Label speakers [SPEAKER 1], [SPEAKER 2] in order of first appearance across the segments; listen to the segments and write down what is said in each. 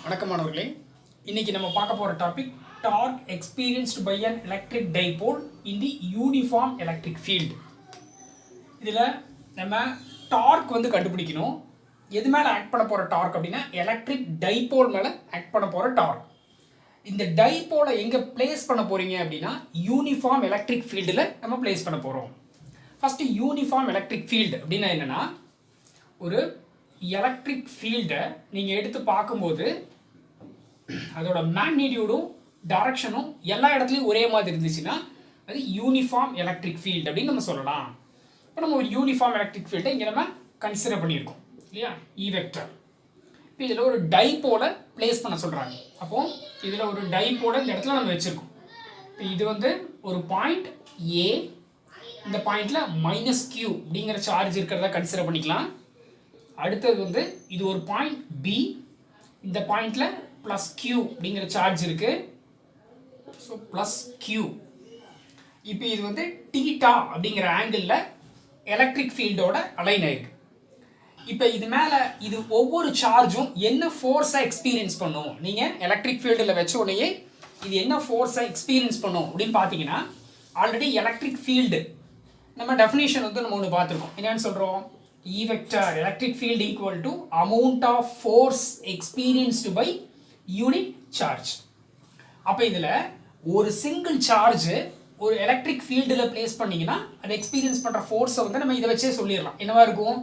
[SPEAKER 1] வணக்கமானவர்களே, இன்னைக்கு நம்ம பார்க்க போகிற topic torque experienced by an electric dipole in the uniform electric field. இதில் நம்ம டார்க் கண்டுபிடிக்கணும். எது மேலே ஆக்ட் பண்ண போகிற டார்க் அப்படின்னா எலக்ட்ரிக் டைபோல் மேலே ஆக்ட் பண்ண போகிற டார்க். இந்த டைபோலை எங்கே பிளேஸ் பண்ண போகிறீங்க அப்படின்னா யூனிஃபார்ம் எலக்ட்ரிக் ஃபீல்டில் நம்ம பிளேஸ் பண்ண போகிறோம். ஃபஸ்ட்டு யூனிஃபார்ம் எலக்ட்ரிக் ஃபீல்டு அப்படின்னா என்னென்னா, ஒரு எலக்ட்ரிக் ஃபீல்டை நீங்கள் எடுத்து பார்க்கும்போது அதோட மேக்னிடியூடும் டைரக்ஷனும் எல்லா இடத்துலையும் ஒரே மாதிரி இருந்துச்சுன்னா அது யூனிஃபார்ம் எலக்ட்ரிக் ஃபீல்டு அப்படின்னு நம்ம சொல்லலாம். இப்போ நம்ம ஒரு யூனிஃபார்ம் எலக்ட்ரிக் ஃபீல்டை இங்கே நம்ம கன்சிடர் பண்ணியிருக்கோம் இல்லையா, இ வெக்டர். இப்போ இதில் ஒரு டைபோலை பிளேஸ் பண்ண சொல்கிறாங்க. அப்போது இதில் ஒரு டைபோலை இந்த இடத்துல நம்ம வச்சுருக்கோம். இப்போ இது ஒரு பாயிண்ட் ஏ, இந்த பாயிண்டில் -q அப்படிங்கிற சார்ஜ் இருக்கிறதா கன்சிடர் பண்ணிக்கலாம். அடுத்தது இது ஒரு பாயிண்ட் பி, இந்த பாயிண்டில் +q அப்படிங்கிற சார்ஜ் இருக்கு. So +q. இப்போ இது தீட்டா அப்படிங்கிற ஆங்கிளில் எலக்ட்ரிக் ஃபீல்டோட அலைன் ஆயிருக்கு. இப்போ இது மேலே இது ஒவ்வொரு சார்ஜும் என்ன ஃபோர்ஸை எக்ஸ்பீரியன்ஸ் பண்ணும், நீங்கள் எலக்ட்ரிக் ஃபீல்டில் வச்ச உடனே இது என்ன ஃபோர்ஸை எக்ஸ்பீரியன்ஸ் பண்ணும் அப்படின்னு பார்த்தீங்கன்னா, ஆல்ரெடி எலக்ட்ரிக் ஃபீல்டு நம்ம டெஃபினேஷன் நம்ம ஒன்று பார்த்துருக்கோம். என்னன்னு சொல்கிறோம், E vector electric field equal to amount of force experienced by unit charge. அப்போ இதில் ஒரு சிங்கிள் சார்ஜ் ஒரு எலக்ட்ரிக் ஃபீல்டில் பிளேஸ் பண்ணிங்கன்னா அது எக்ஸ்பீரியன்ஸ் பண்ணுற ஃபோர்ஸை நம்ம இதை வச்சே சொல்லிடலாம். என்னவா இருக்கும்,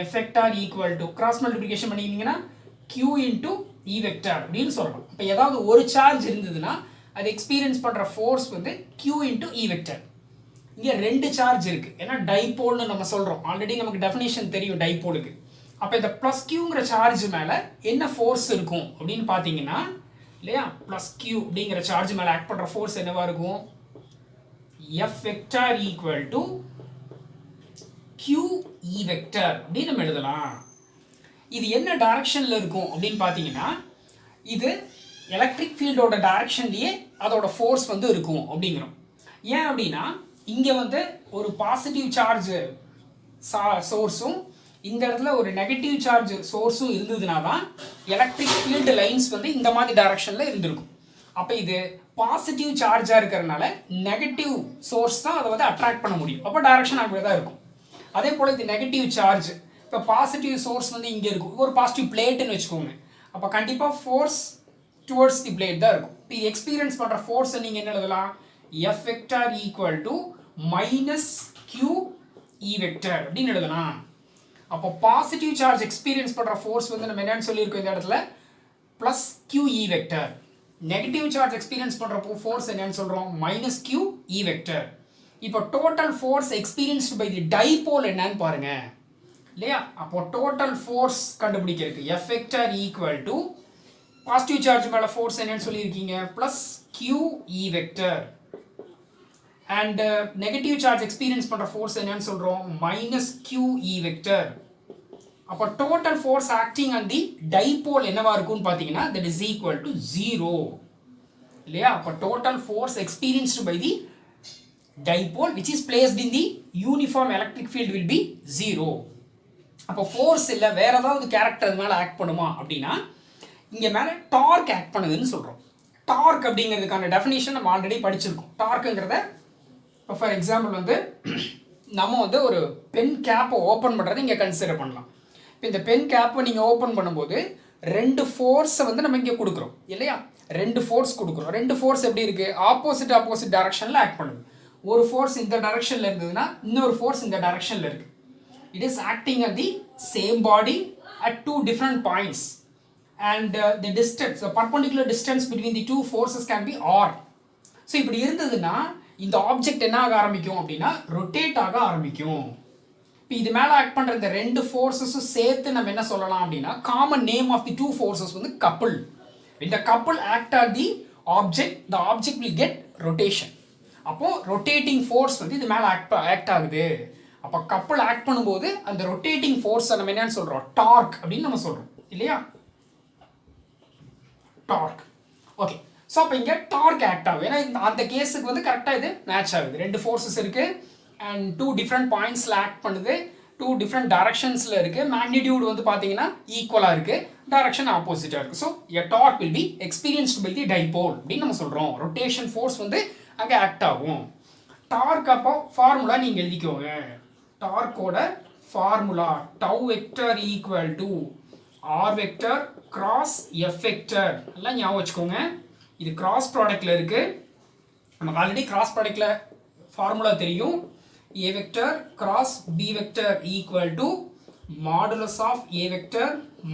[SPEAKER 1] F vector equal to cross multiplication பண்ணிங்கன்னா Q into E vector அப்படின்னு சொல்லலாம். இப்போ ஏதாவது ஒரு சார்ஜ் இருந்ததுன்னா அது எக்ஸ்பீரியன்ஸ் பண்ணுற force Q into E vector. இங்கே ரெண்டு சார்ஜ் இருக்குது, ஏன்னா டைபோல்னு நம்ம சொல்கிறோம். ஆல்ரெடி நமக்கு டெஃபினேஷன் தெரியும் டைபோலுக்கு. அப்போ இந்த +q சார்ஜ் மேலே என்ன ஃபோர்ஸ் இருக்கும் அப்படின்னு பார்த்தீங்கன்னா இல்லையா, +q அப்படிங்கிற சார்ஜ் மேலே ஆக்ட் பண்ணுற ஃபோர்ஸ் என்னவா இருக்கும், F vector equal to QE vector அப்படின்னு நம்ம எழுதலாம். இது என்ன டைரக்ஷனில் இருக்கும் அப்படின்னு பார்த்தீங்கன்னா, இது எலக்ட்ரிக் ஃபீல்டோட டைரக்ஷன்லேயே அதோட ஃபோர்ஸ் இருக்கும் அப்படிங்கிறோம். ஏன் அப்படின்னா இங்கே ஒரு பாசிட்டிவ் சார்ஜ் சோர்ஸும் இந்த இடத்துல ஒரு நெகட்டிவ் சார்ஜ் சோர்ஸும் இருந்ததுனா தான் எலக்ட்ரிக் ஃபீல்டு லைன்ஸ் இந்த மாதிரி டைரக்ஷனில் இருந்திருக்கும். அப்போ இது பாசிட்டிவ் சார்ஜாக இருக்கிறதுனால நெகட்டிவ் சோர்ஸ் தான் அதை அட்ராக்ட் பண்ண முடியும். அப்போ டைரக்ஷன் அப்படி தான் இருக்கும். அதே போல் இது நெகட்டிவ் சார்ஜ், இப்போ பாசிட்டிவ் சோர்ஸ் இங்கே இருக்கும், ஒரு பாசிட்டிவ் பிளேட்டுன்னு வச்சுக்கோங்க. அப்போ கண்டிப்பாக ஃபோர்ஸ் டுவர்ட்ஸ் தி பிளேட் தான் இருக்கும். இப்போ இது எக்ஸ்பீரியன்ஸ் பண்ணுற ஃபோர்ஸை நீங்கள் என்ன எழுதலாம், F vector equal to -QE vector அப்படின்னு எழுதலாம். அப்போ பாசிட்டிவ் சார்ஜ் எக்ஸ்பீரியன்ஸ் பண்ணுற ஃபோர்ஸ் நம்ம என்னன்னு சொல்லியிருக்கோம் இந்த இடத்துல +QE vector. Negative charge experience பண்ணுற ஃபோர்ஸ் என்னன்னு சொல்கிறோம், -QE vector. இப்போ total force experienced by the dipole என்னன்னு பாருங்க இல்லையா. அப்போ டோட்டல் ஃபோர்ஸ் கண்டுபிடிக்கிறதுக்கு F vector equal to positive charge மேலே ஃபோர்ஸ் என்னன்னு சொல்லியிருக்கீங்க +QE vector. and negative charge experience பண்ணுற ஃபோர்ஸ் என்னன்னு சொல்கிறோம் -QE vector. அப்போ total force acting on the dipole என்னவா இருக்கும்னு பார்த்தீங்கன்னா that is equal to 0 இல்லையா. அப்போ total force experienced by the dipole which is placed in the uniform electric field will be 0. அப்போ ஃபோர்ஸ் இல்லை வேற ஏதாவது கேரக்டர் மேலே ஆக்ட் பண்ணுமா அப்படின்னா இங்கே மேலே டார்க் ஆக்ட் பண்ணுதுன்னு சொல்கிறோம். டார்க் அப்படிங்கிறதுக்கான டெஃபினேஷன் நம்ம ஆல்ரெடி படிச்சிருக்கோம். டார்க்குங்கிறத இப்போ ஃபார் எக்ஸாம்பிள் நம்ம ஒரு பென் கேப்பை ஓப்பன் பண்ணுறதை இங்கே கன்சிடர் பண்ணலாம். இப்போ இந்த பென் கேப்பை நீங்கள் ஓப்பன் பண்ணும்போது ரெண்டு ஃபோர்ஸை நம்ம இங்கே கொடுக்குறோம் இல்லையா, ரெண்டு ஃபோர்ஸ் கொடுக்குறோம். ரெண்டு ஃபோர்ஸ் எப்படி இருக்குது, ஆப்போசிட் டைரக்ஷனில் ஆக்ட் பண்ணுது. ஒரு ஃபோர்ஸ் இந்த டைரக்ஷனில் இருந்ததுன்னா இன்னொரு ஃபோர்ஸ் இந்த டைரக்ஷனில் இருக்குது. It is acting at the same body at two different points and the distance, the perpendicular distance between the two forces can be r. So இப்படி இருந்ததுன்னா இந்த ஆப்ஜெக்ட் என்ன ஆக ஆரம்பிக்கும் அப்படின்னா ரொட்டேட் ஆக ஆரம்பிக்கும். இப்போ இது மேலே ஆக்ட் பண்ணுற இந்த ரெண்டு ஃபோர்ஸஸும் சேர்த்து நம்ம என்ன சொல்லலாம் அப்படின்னா common name of the two forces couple. இந்த couple act on the object, the object will get rotation. அப்போது ரொட்டேட்டிங் ஃபோர்ஸ் இது மேலே ஆக்ட் ஆகுது. அப்போ கப்புள் ஆக்ட் பண்ணும்போது அந்த ரொட்டேட்டிங் ஃபோர்ஸை நம்ம என்னன்னு சொல்கிறோம், டார்க் அப்படின்னு நம்ம சொல்கிறோம் இல்லையா, டார்க். ஓகே, ஸோ அப்போ இங்கே டார்க் ஆக்ட் ஆகும். ஏன்னா அந்த கேஸுக்கு கரெக்டாக இது மேட்ச் ஆகுது. ரெண்டு ஃபோர்ஸஸ் இருக்குது அண்ட் டூ டிஃப்ரெண்ட் பாயிண்ட்ஸில் ஆக்ட் பண்ணுது. 2 different directionsல இருக்கு. magnitude வந்து பாத்தீங்கன்னா ஈக்குவலா இருக்கு, direction opposite இருக்கு. so a torque will be experienced by the dipole அப்படி நம்ம சொல்றோம். rotation force வந்து அங்க ஆக்ட் ஆகும். டார்க் அப்போ ஃபார்முலா நீங்க எழுதிக்கோங்க. டார்க்கோட formula tau vector equal to r vector cross f vector எல்லாம் ஞாபகம் வச்சுக்கோங்க. இது கிராஸ் ப்ராடக்ட்ல இருக்கு. நமக்கு ஆல்ரெடி கிராஸ் ப்ராடக்ட்ல ஃபார்முலா தெரியும். a vector cross b vector equal to modulus of a vector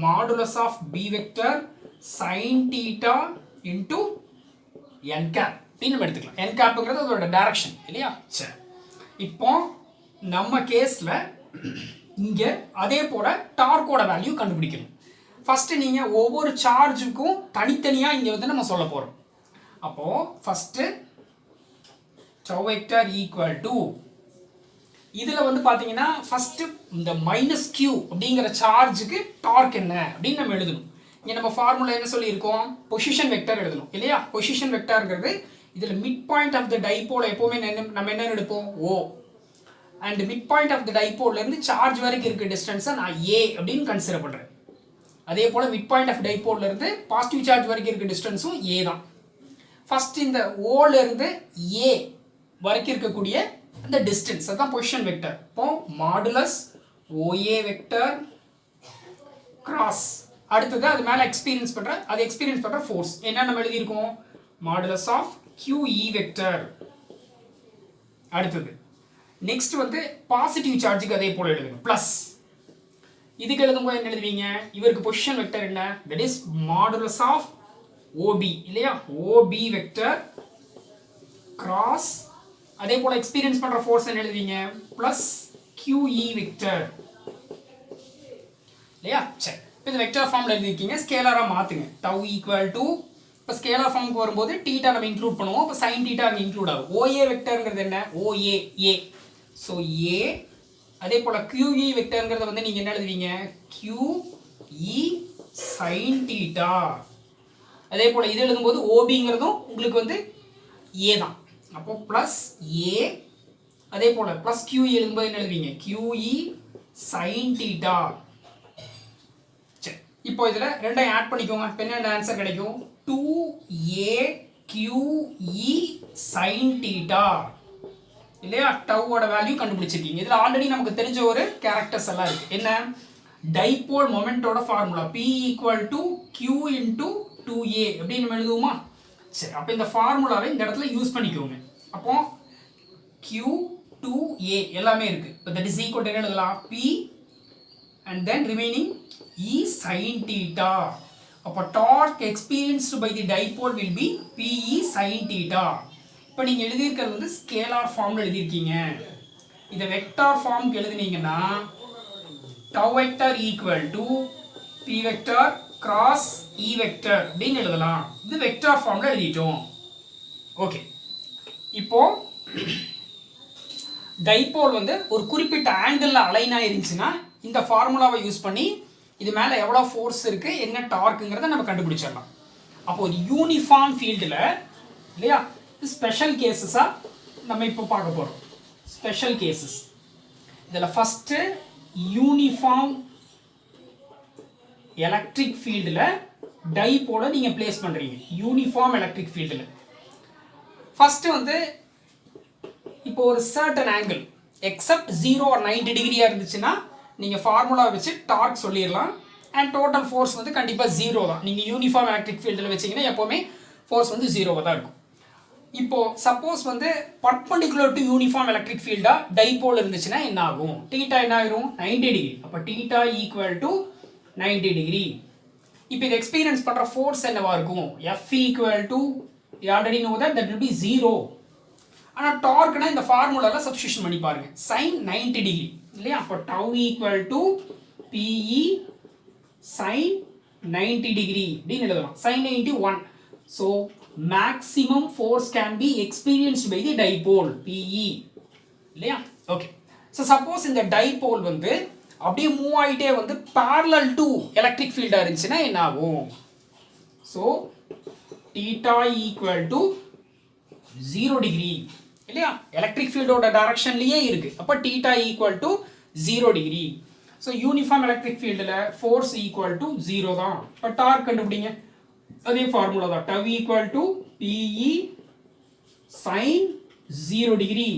[SPEAKER 1] modulus of b vector sin theta into n cap அப்படின்னு எடுத்துக்கலாம். n capங்கிறது அதோட டைரக்ஷன் இல்லையா? சரி, இப்போ நம்ம கேஸ்ல இங்க அதே போல டார்க்கோட வேல்யூ கண்டுபிடிக்கணும். ஃபர்ஸ்ட் நீங்க ஒவ்வொரு சார்ஜுக்கும் தனித்தனியா இங்க வந்து நம்ம சொல்ல போறோம். அப்போ first tau vector equal to இதுல வந்து பாத்தீங்கன்னா ஃபர்ஸ்ட் இந்த -q அப்படிங்கிற சார்ஜுக்கு டார்க் என்ன அப்படின்னு நம்ம எழுதணும். இங்க நம்ம ஃபார்முலா என்ன சொல்லியிருக்கோம்? பொசிஷன் வெக்டர் எழுதணும் இல்லையா? பொசிஷன் வெக்டர்ங்கிறது இதுல mid point of the dipole எப்பவுமே நம்ம என்ன எடுப்போம்? O. And mid point of the டைபோல்ல இருந்து சார்ஜ் வரைக்கும் இருக்க டிஸ்டன்ஸை நான் A அப்படின்னு கன்சிடர் பண்றேன். அதே போல மிட் பாயிண்ட் ஆஃப் டைபோல்ல இருந்து பாசிட்டிவ் சார்ஜ் வரைக்கும் இருக்க டிஸ்டன்ஸும் A தான். ஃபர்ஸ்ட் இந்த O ல இருந்து A வரைக்கும் இருக்கக்கூடிய அந்த டிஸ்டன்ஸ் அதான் பொசிஷன் வெக்டர். இப்போ மாடுலஸ் OA வெக்டர் கிராஸ் அடுத்தது அது மேல எக்ஸ்பீரியன்ஸ் பண்ற ஃபோர்ஸ் என்ன நம்ம எழுதி இருக்கோம்? Modulus of QE vector. அடுத்தது நெக்ஸ்ட் வந்து பாசிட்டிவ் சார்ஜுக்கு அதே போல எழுதுங்க பிளஸ். இதுக்கு எழுதும்போது என்ன எழுதுவீங்க? இவருக்கு பொசிஷன் வெக்டர் என்ன? That is modulus of OB இல்லையா? OB வெக்டர் கிராஸ் அதே போல எக்ஸ்பீரியன்ஸ் பண்ற ஃபோர்ஸ் என்ன எழுதுவீங்க? பிளஸ் QE வெக்டர் இல்லையா? சரி, இப்போ இந்த வெக்டர் ஃபார்ம்ல எழுதிருக்கீங்க. ஸ்கேலரா மாத்துங்க. tau ஈக்குவல் டு இப்போ ஸ்கேலார் ஃபார்முக்கு வரும்போது தீட்டா நம்ம இன்க்ளூட் பண்ணுவோம். இப்போ sin தீட்டா அங்க இன்க்ளூட் ஆகும். OA வெக்டர்ங்கிறது என்ன? OA A. ஸோ A அதே போல QE வெக்டர்ங்கிறத வந்து நீங்க என்ன எழுதுவீங்க? QE sin theta. அதே போல இது எழுதும்போது OBங்கிறதும் உங்களுக்கு வந்து A தான். அப்போ பிளஸ் A அதே போல பிளஸ் QE எழுதும்போது என்ன எழுதுவீங்க? QE sin theta. சரி, இப்போ இதுல ரெண்டையும் ஆட் பண்ணிக்கோங்க. இப்போ என்ன ஆன்சர் கிடைக்கும்? 2A QE sin தீட்டா இல்லையா? டவுவோட வேல்யூ கண்டுபிடிச்சிருக்கீங்க. இதுல ஆல்ரெடி நமக்கு தெரிஞ்ச ஒரு கேரக்டர்ஸ் எல்லாம் இருக்கு. என்ன? டைபோல் மொமெண்டோட formula P equal to Q into 2A அப்படின்னு நம்ம எழுதுவோமா? சரி, அப்போ இந்த ஃபார்முலாவை இந்த இடத்துல யூஸ் பண்ணிக்கோங்க. அப்போ Q 2A எல்லாமே இருக்கு. இப்போ தட் இஸ் ஈக்குவல் டு என்ன எழுதலாம்? P and then remaining E sin theta. அப்போ torque experienced by the dipole will be PE sin theta. இப்போ நீங்க எழுதியிருக்கிறது வந்து ஸ்கேலார் ஃபார்ம்ல எழுதியிருக்கீங்க. இதை வெக்டார் ஃபார்முக்கு எழுதுனீங்கன்னா tau vector equal to P vector cross E vector அப்படின்னு எழுதலாம். இது வெக்டார் ஃபார்ம்ல எழுதிட்டோம். ஓகே, இப்போ டைபோல் வந்து ஒரு குறிப்பிட்ட ஆங்கிளில் அலைன் ஆயிருந்துச்சுன்னா இந்த ஃபார்முலாவை யூஸ் பண்ணி இது மேலே எவ்வளோ ஃபோர்ஸ் இருக்கு, என்ன டார்க்குங்கிறத நம்ம கண்டுபிடிச்சிடலாம். அப்போ ஒரு யூனிஃபார்ம் ஃபீல்டில் இல்லையா? ஸ்பெஷல் கேசஸாக நம்ம இப்போ பார்க்க போகிறோம். ஸ்பெஷல் கேசஸ் இதில் ஃபஸ்ட்டு யூனிஃபார்ம் எலக்ட்ரிக் ஃபீல்டில் டைபோலை நீங்கள் பிளேஸ் பண்ணுறீங்க. யூனிஃபார்ம் எலக்ட்ரிக் ஃபீல்டில் ஃபஸ்ட்டு வந்து இப்போ ஒரு சர்டன் ஆங்கிள் எக்ஸப்ட் 0 or 90 டிகிரியாக இருந்துச்சுன்னா நீங்கள் ஃபார்முலா வச்சு டார்க் சொல்லிடலாம். அண்ட் டோட்டல் ஃபோர்ஸ் வந்து கண்டிப்பாக 0 தான். நீங்கள் யூனிஃபார்ம் எலக்ட்ரிக் ஃபீல்டில் வச்சிங்கன்னா எப்போவுமே ஃபோர்ஸ் வந்து 0 தான் இருக்கும். இப்போ சப்போஸ் வந்து பர்பண்டிகுலர் டு யூனிஃபார்ம் எலக்ட்ரிக் ஃபீல்டாக டைபோல் இருந்துச்சுன்னா என்ன ஆகும்? தீட்டா என்ன ஆயிரும்? 90 டிகிரி. அப்போ தீட்டா ஈக்குவல் டு 90 டிகிரி. இப்போ இது எக்ஸ்பீரியன்ஸ் பண்ணுற ஃபோர்ஸ் என்னவா இருக்கும்? F equal to already know that will be 0. ஆனால் டார்க்னா இந்த ஃபார்முலாவில் சப்ஸ்டியூஷன் பண்ணி பாருங்க. sin 90 டிகிரி இல்லையா? அப்போ tau equal to PE sin 90 degree அப்படின்னு எழுதலாம். sin 90 1. So maximum force can be experienced by the dipole PE இல்லையா? ஓகே, ஸோ சப்போஸ் இந்த டைபோல் வந்து அப்படியே மூவ் ஆகிட்டே வந்து parallel to எலக்ட்ரிக் ஃபீல்டாக இருந்துச்சுன்னா என்ன ஆகும்? So theta equal to 0 degree இல்லையா? எலக்ட்ரிக் ஃபீல்டோட டைரக்ஷன்லயே இருக்கு. அப்போ theta equal to 0 degree. So uniform electric ஃபீல்டில் ஃபோர்ஸ் ஈக்குவல் டு 0 தான். இப்போ டார்க் கண்டுபிடிங்க. அதே ஃபார்முலா தான். Tau equal to P E sine 0 degree.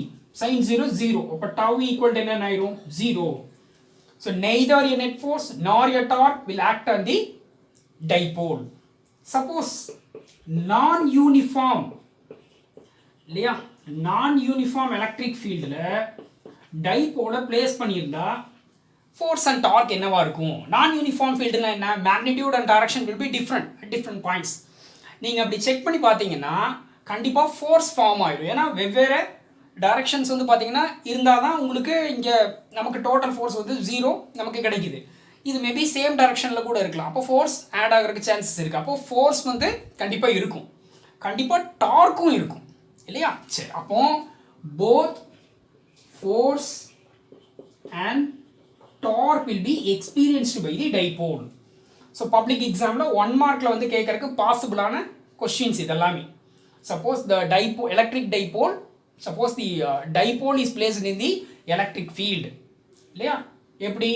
[SPEAKER 1] Sine 0 0. அப்போ டவ் ஈக்குவல் டு என்ன ஆயிரும்? 0. So neither a net force nor a torque will act on the dipole. Suppose non-uniform இல்லையா, non-uniform electric fieldல dipole place பண்ணியிருந்தா force and torque என்னவா இருக்கும்? non-uniform fieldனா என்ன? magnitude and direction will be different at different points. நீங்கள் அப்படி check பண்ணி பார்த்தீங்கன்னா கண்டிப்பாக ஃபோர்ஸ் ஃபார்ம் ஆயிடும். ஏன்னா வெவ்வேறு டைரக்ஷன்ஸ் வந்து பார்த்தீங்கன்னா இருந்தால் தான் உங்களுக்கு இங்கே நமக்கு டோட்டல் ஃபோர்ஸ் வந்து 0 நமக்கு கிடைக்குது. இது மேபி சேம் டைரக்ஷனில் கூட இருக்கலாம். அப்போ ஃபோர்ஸ் ஆட் ஆகிறதுக்கு சான்சஸ் இருக்குது. அப்போ ஃபோர்ஸ் வந்து கண்டிப்பாக இருக்கும், கண்டிப்பாக டார்க்கும் இருக்கும் இல்லையா? சரி, அப்போ both force and torque will be experienced by the dipole. So public எக்ஸாமில் 1 மார்க்கில் வந்து கேட்கறதுக்கு பாசிபிளான கொஸ்டின்ஸ் இதெல்லாமே. Suppose the electric dipole, suppose the dipole is placed in the electric field இல்லையா? எப்படி?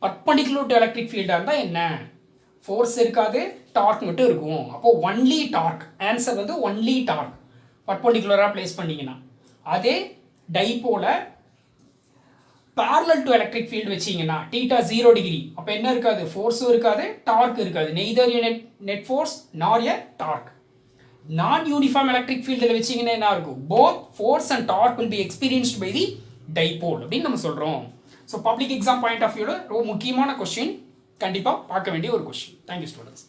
[SPEAKER 1] perpendicular to electric field இருந்தால் என்ன? ஃபோர்ஸ் இருக்காது, டார்க் மட்டும் இருக்கும். அப்போ ஒன்லி டார்க். ஆன்சர் வந்து ஒன்லி டார்க் பர்பண்டிகுலராக பிளேஸ் பண்ணிங்கன்னா. அதே டைப்போல parallel to electric field வச்சிங்கன்னா θ 0 டிகிரி, அப்போ என்ன இருக்காது? ஃபோர்ஸும் இருக்காது, டார்க் இருக்காது. neither a net force nor a torque. non-uniform electric field வச்சிங்கன்னா என்ன இருக்கும்? both force and torque will be experienced by the dipole அப்படின்னு நம்ம சொல்கிறோம். So public exam point of வியூவில் ரொம்ப முக்கியமான கொஸ்டின், கண்டிப்பாக பார்க்க வேண்டிய ஒரு கொஸ்டின். Thank you students.